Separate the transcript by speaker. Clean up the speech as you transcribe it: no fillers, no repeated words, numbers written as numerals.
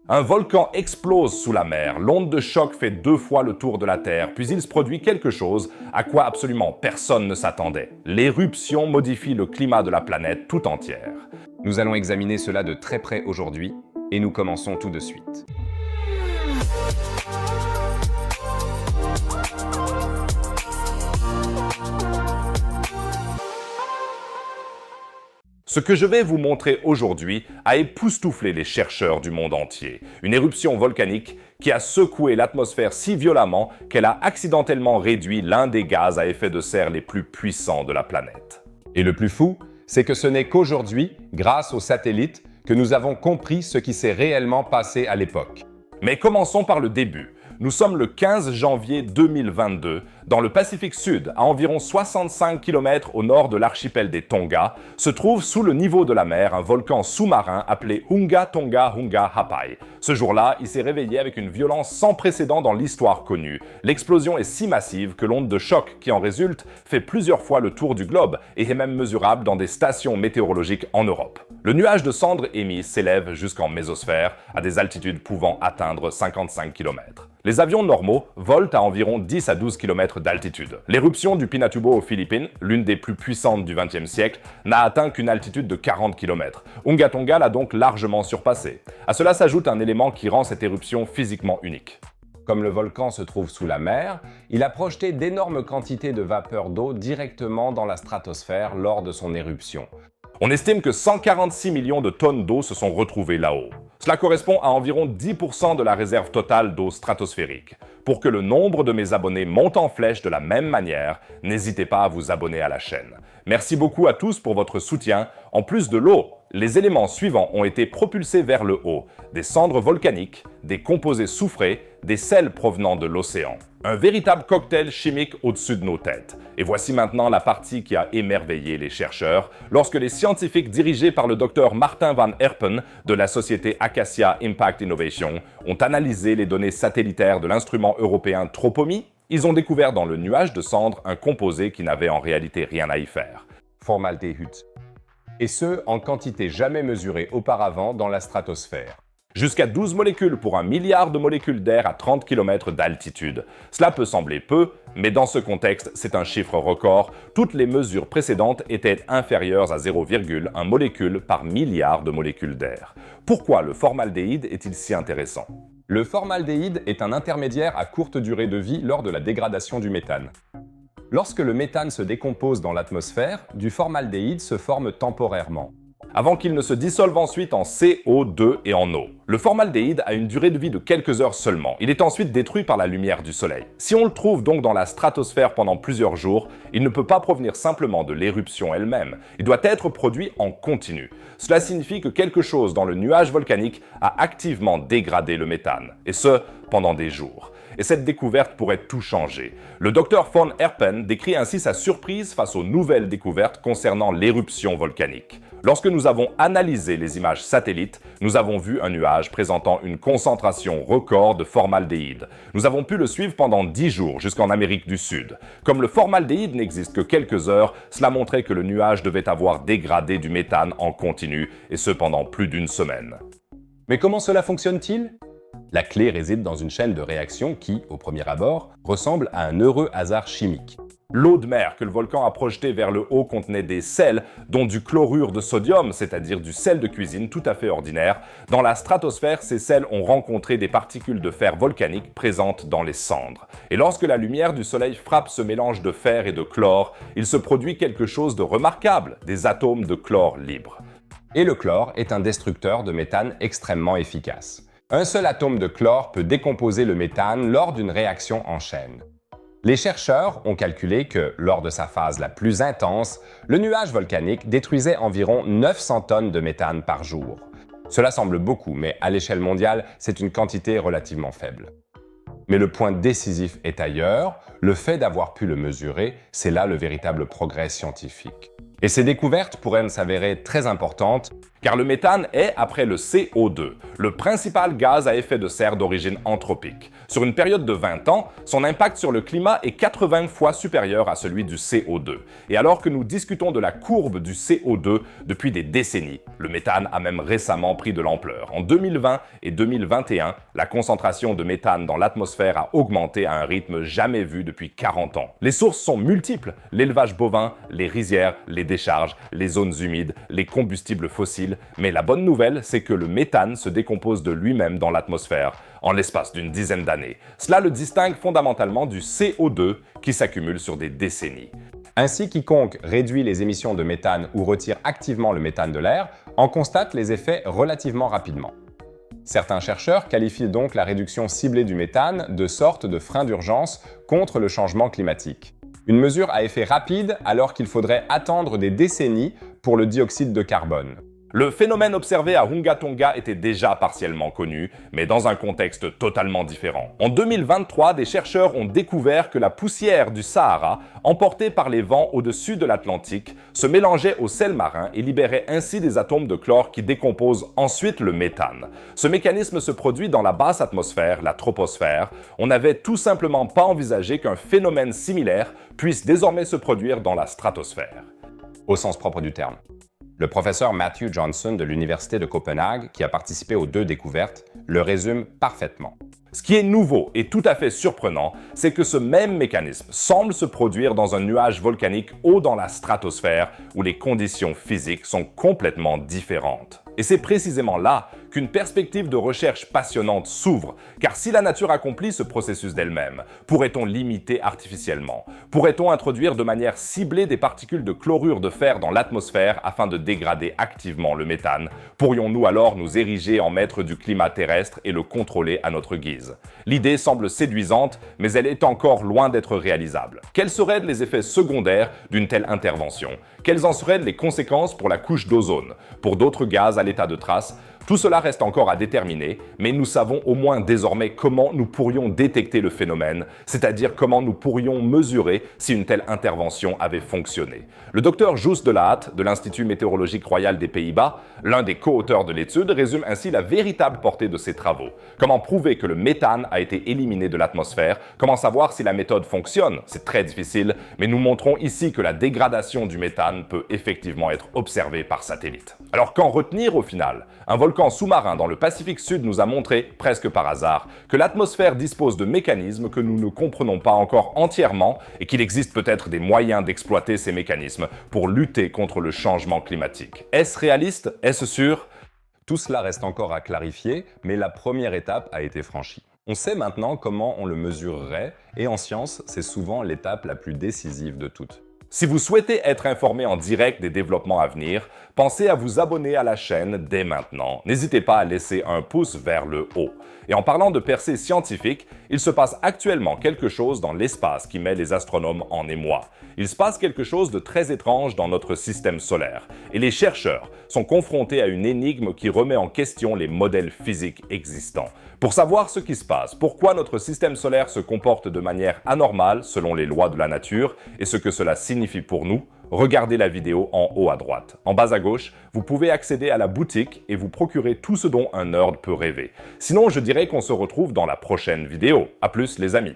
Speaker 1: Un volcan explose sous la mer, l'onde de choc fait 2 fois le tour de la Terre, puis il se produit quelque chose à quoi absolument personne ne s'attendait. L'éruption modifie le climat de la planète tout entière.
Speaker 2: Nous allons examiner cela de très près aujourd'hui, et nous commençons tout de suite.
Speaker 1: Ce que je vais vous montrer aujourd'hui a époustouflé les chercheurs du monde entier. Une éruption volcanique qui a secoué l'atmosphère si violemment qu'elle a accidentellement réduit l'un des gaz à effet de serre les plus puissants de la planète.
Speaker 2: Et le plus fou, c'est que ce n'est qu'aujourd'hui, grâce aux satellites, que nous avons compris ce qui s'est réellement passé à l'époque.
Speaker 1: Mais commençons par le début. Nous sommes le 15 janvier 2022, dans le Pacifique Sud, à environ 65 km au nord de l'archipel des Tonga, se trouve sous le niveau de la mer un volcan sous-marin appelé Hunga Tonga Hunga Hapai. Ce jour-là, il s'est réveillé avec une violence sans précédent dans l'histoire connue. L'explosion est si massive que l'onde de choc qui en résulte fait plusieurs fois le tour du globe et est même mesurable dans des stations météorologiques en Europe. Le nuage de cendres émis s'élève jusqu'en mésosphère, à des altitudes pouvant atteindre 55 km. Les avions normaux volent à environ 10 à 12 km d'altitude. L'éruption du Pinatubo aux Philippines, l'une des plus puissantes du XXe siècle, n'a atteint qu'une altitude de 40 km. Hunga Tonga l'a donc largement surpassé. À cela s'ajoute un élément qui rend cette éruption physiquement unique.
Speaker 2: Comme le volcan se trouve sous la mer, il a projeté d'énormes quantités de vapeur d'eau directement dans la stratosphère lors de son éruption.
Speaker 1: On estime que 146 millions de tonnes d'eau se sont retrouvées là-haut. Cela correspond à environ 10% de la réserve totale d'eau stratosphérique. Pour que le nombre de mes abonnés monte en flèche de la même manière, n'hésitez pas à vous abonner à la chaîne. Merci beaucoup à tous pour votre soutien. En plus de l'eau, les éléments suivants ont été propulsés vers le haut. Des cendres volcaniques, des composés soufrés, des sels provenant de l'océan. Un véritable cocktail chimique au-dessus de nos têtes. Et voici maintenant la partie qui a émerveillé les chercheurs, lorsque les scientifiques dirigés par le docteur Martin van Herpen de la société Acacia Impact Innovation ont analysé les données satellitaires de l'instrument européen Tropomi. Ils ont découvert dans le nuage de cendres un composé qui n'avait en réalité rien à y faire.
Speaker 2: Formaldéhyde. Et ce, en quantité jamais mesurée auparavant dans la stratosphère.
Speaker 1: Jusqu'à 12 molécules pour 1 milliard de molécules d'air à 30 km d'altitude. Cela peut sembler peu, mais dans ce contexte, c'est un chiffre record. Toutes les mesures précédentes étaient inférieures à 0,1 molécule par milliard de molécules d'air. Pourquoi le formaldéhyde est-il si intéressant?
Speaker 2: Le formaldéhyde est un intermédiaire à courte durée de vie lors de la dégradation du méthane. Lorsque le méthane se décompose dans l'atmosphère, du formaldéhyde se forme temporairement,
Speaker 1: avant qu'il ne se dissolve ensuite en CO2 et en eau. Le formaldéhyde a une durée de vie de quelques heures seulement. Il est ensuite détruit par la lumière du soleil. Si on le trouve donc dans la stratosphère pendant plusieurs jours, il ne peut pas provenir simplement de l'éruption elle-même. Il doit être produit en continu. Cela signifie que quelque chose dans le nuage volcanique a activement dégradé le méthane, et ce, pendant des jours. Et cette découverte pourrait tout changer. Le docteur von Herpen décrit ainsi sa surprise face aux nouvelles découvertes concernant l'éruption volcanique. Lorsque nous avons analysé les images satellites, nous avons vu un nuage présentant une concentration record de formaldéhyde. Nous avons pu le suivre pendant 10 jours jusqu'en Amérique du Sud. Comme le formaldéhyde n'existe que quelques heures, cela montrait que le nuage devait avoir dégradé du méthane en continu, et ce pendant plus d'une semaine.
Speaker 2: Mais comment cela fonctionne-t-il? La clé réside dans une chaîne de réactions qui, au premier abord, ressemble à un heureux hasard chimique.
Speaker 1: L'eau de mer que le volcan a projetée vers le haut contenait des sels, dont du chlorure de sodium, c'est-à-dire du sel de cuisine tout à fait ordinaire. Dans la stratosphère, ces sels ont rencontré des particules de fer volcanique présentes dans les cendres. Et lorsque la lumière du soleil frappe ce mélange de fer et de chlore, il se produit quelque chose de remarquable, des atomes de chlore libres.
Speaker 2: Et le chlore est un destructeur de méthane extrêmement efficace. Un seul atome de chlore peut décomposer le méthane lors d'une réaction en chaîne. Les chercheurs ont calculé que, lors de sa phase la plus intense, le nuage volcanique détruisait environ 900 tonnes de méthane par jour. Cela semble beaucoup, mais à l'échelle mondiale, c'est une quantité relativement faible. Mais le point décisif est ailleurs, le fait d'avoir pu le mesurer, c'est là le véritable progrès scientifique. Et ces découvertes pourraient s'avérer très importantes,
Speaker 1: Car le méthane est, après le CO2, le principal gaz à effet de serre d'origine anthropique. Sur une période de 20 ans, son impact sur le climat est 80 fois supérieur à celui du CO2. Et alors que nous discutons de la courbe du CO2 depuis des décennies, le méthane a même récemment pris de l'ampleur. En 2020 et 2021, la concentration de méthane dans l'atmosphère a augmenté à un rythme jamais vu depuis 40 ans. Les sources sont multiples: l'élevage bovin, les rizières, les décharges, les zones humides, les combustibles fossiles. Mais la bonne nouvelle, c'est que le méthane se décompose de lui-même dans l'atmosphère en l'espace d'une dizaine d'années. Cela le distingue fondamentalement du CO2 qui s'accumule sur des décennies.
Speaker 2: Ainsi, quiconque réduit les émissions de méthane ou retire activement le méthane de l'air en constate les effets relativement rapidement. Certains chercheurs qualifient donc la réduction ciblée du méthane de sorte de frein d'urgence contre le changement climatique. Une mesure à effet rapide alors qu'il faudrait attendre des décennies pour le dioxyde de carbone.
Speaker 1: Le phénomène observé à Hunga Tonga était déjà partiellement connu, mais dans un contexte totalement différent. En 2023, des chercheurs ont découvert que la poussière du Sahara, emportée par les vents au-dessus de l'Atlantique, se mélangeait au sel marin et libérait ainsi des atomes de chlore qui décomposent ensuite le méthane. Ce mécanisme se produit dans la basse atmosphère, la troposphère. On n'avait tout simplement pas envisagé qu'un phénomène similaire puisse désormais se produire dans la stratosphère.
Speaker 2: Au sens propre du terme. Le professeur Matthew Johnson de l'Université de Copenhague, qui a participé aux deux découvertes, le résume parfaitement.
Speaker 1: Ce qui est nouveau et tout à fait surprenant, c'est que ce même mécanisme semble se produire dans un nuage volcanique haut dans la stratosphère où les conditions physiques sont complètement différentes. Et c'est précisément là qu'une perspective de recherche passionnante s'ouvre, car si la nature accomplit ce processus d'elle-même, pourrait-on l'imiter artificiellement? Pourrait-on introduire de manière ciblée des particules de chlorure de fer dans l'atmosphère afin de dégrader activement le méthane? Pourrions-nous alors nous ériger en maîtres du climat terrestre et le contrôler à notre guise? L'idée semble séduisante, mais elle est encore loin d'être réalisable. Quels seraient les effets secondaires d'une telle intervention? Quelles en seraient les conséquences pour la couche d'ozone, pour d'autres gaz à l'état de trace? Tout cela reste encore à déterminer, mais nous savons au moins désormais comment nous pourrions détecter le phénomène, c'est-à-dire comment nous pourrions mesurer si une telle intervention avait fonctionné. Le docteur Joos de Laat, de l'Institut météorologique royal des Pays-Bas, l'un des co-auteurs de l'étude, résume ainsi la véritable portée de ses travaux. Comment prouver que le méthane a été éliminé de l'atmosphère? Comment savoir si la méthode fonctionne? C'est très difficile, mais nous montrons ici que la dégradation du méthane peut effectivement être observée par satellite. Alors qu'en retenir au final? Un volcan sous-marin dans le Pacifique Sud nous a montré, presque par hasard, que l'atmosphère dispose de mécanismes que nous ne comprenons pas encore entièrement et qu'il existe peut-être des moyens d'exploiter ces mécanismes pour lutter contre le changement climatique. Est-ce réaliste? Est-ce sûr?
Speaker 2: Tout cela reste encore à clarifier, mais la première étape a été franchie. On sait maintenant comment on le mesurerait, et en science, c'est souvent l'étape la plus décisive de toutes.
Speaker 1: Si vous souhaitez être informé en direct des développements à venir, pensez à vous abonner à la chaîne dès maintenant. N'hésitez pas à laisser un pouce vers le haut. Et en parlant de percées scientifiques, il se passe actuellement quelque chose dans l'espace qui met les astronomes en émoi. Il se passe quelque chose de très étrange dans notre système solaire. Et les chercheurs sont confrontés à une énigme qui remet en question les modèles physiques existants. Pour savoir ce qui se passe, pourquoi notre système solaire se comporte de manière anormale selon les lois de la nature et ce que cela signifie pour nous, regardez la vidéo en haut à droite. En bas à gauche, vous pouvez accéder à la boutique et vous procurer tout ce dont un nerd peut rêver. Sinon, je dirais qu'on se retrouve dans la prochaine vidéo. À plus les amis!